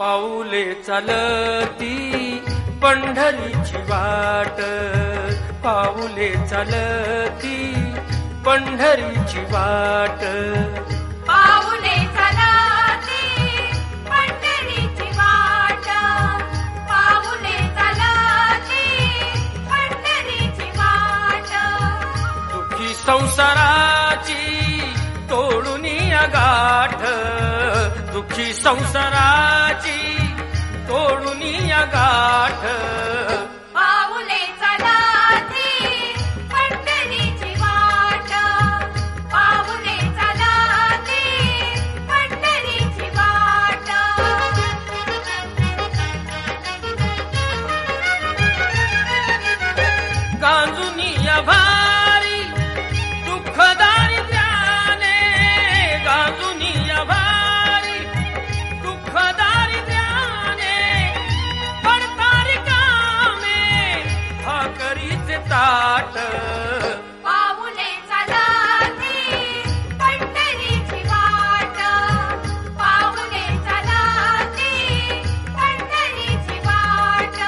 पाऊले चालती पंढरीची वाट, पाऊले चालती पंढरीची वाट, पाऊले चालती पंढरीची वाट, पाऊले चालती पंढरीची वाट. दुःखी संसाराची तोडून गाठ, दुःखी संसाराची तोडून गाठ. पाऊले चालती पंढरीची वाट, पाऊले चालती पंढरीची वाट. गांजुनी भारी दुःख दारिद्र्याने, गांजुनी भारी दुःख दारिद्र्याने, पडतारी कामे भाकरीचे ताट. पाऊले चालती पंढरीची वाट, पाऊले चालती पंढरीची वाट.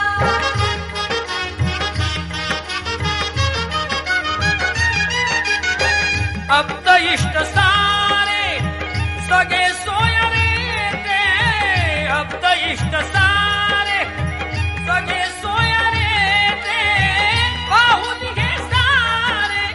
अब्द इष्ट सारे सगळे सोयरे ते, अब्द इष्ट सारे सगळे सोयरे ते, पाहून घे सारे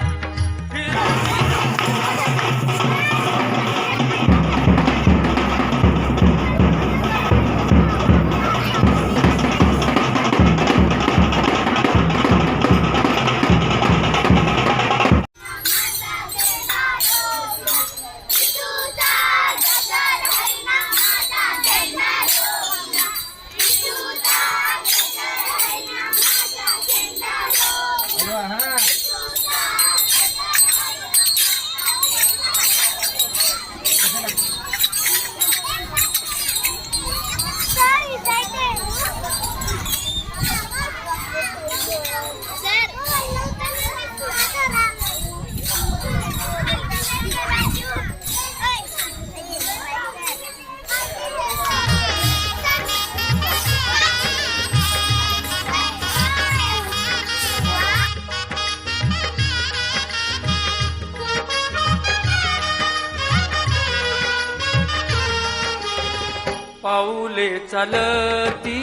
पाऊले चालती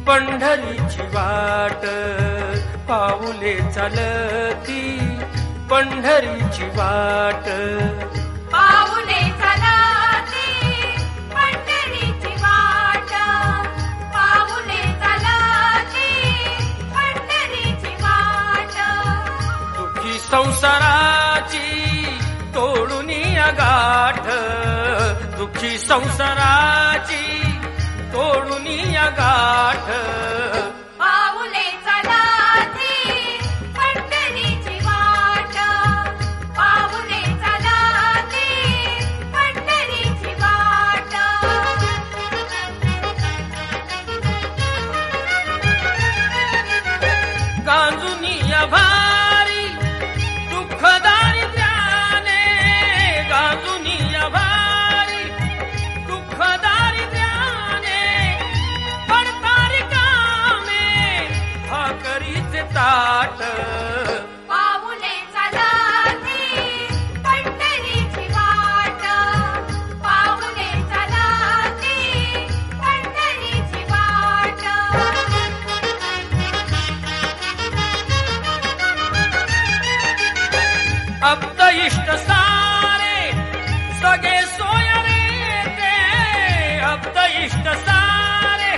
पंढरीची वाट, पाऊले चालती पंढरीची वाट. पाऊले चालती पंढरीची वाट, पाऊले चालती पंढरीची वाट. दुःखी संसाराची तोडून गाठ, दुःखी संसाराची तोडून गाठ. पाऊले चालती पंढरीची वाट, पाऊले चालती पंढरीची वाट. गांजुनी भारी दुःख दारिद्र्याने, गांजुनी भारी दुःख दारिद्र्याने, पडतारी कामे भाकरीचे ताट. पाऊले चालती पंढरीची वाट, पाऊले चालती पंढरीची वाट. अब्द इष्ट सारे सगळे सोयरे ते, अब्द इष्ट सारे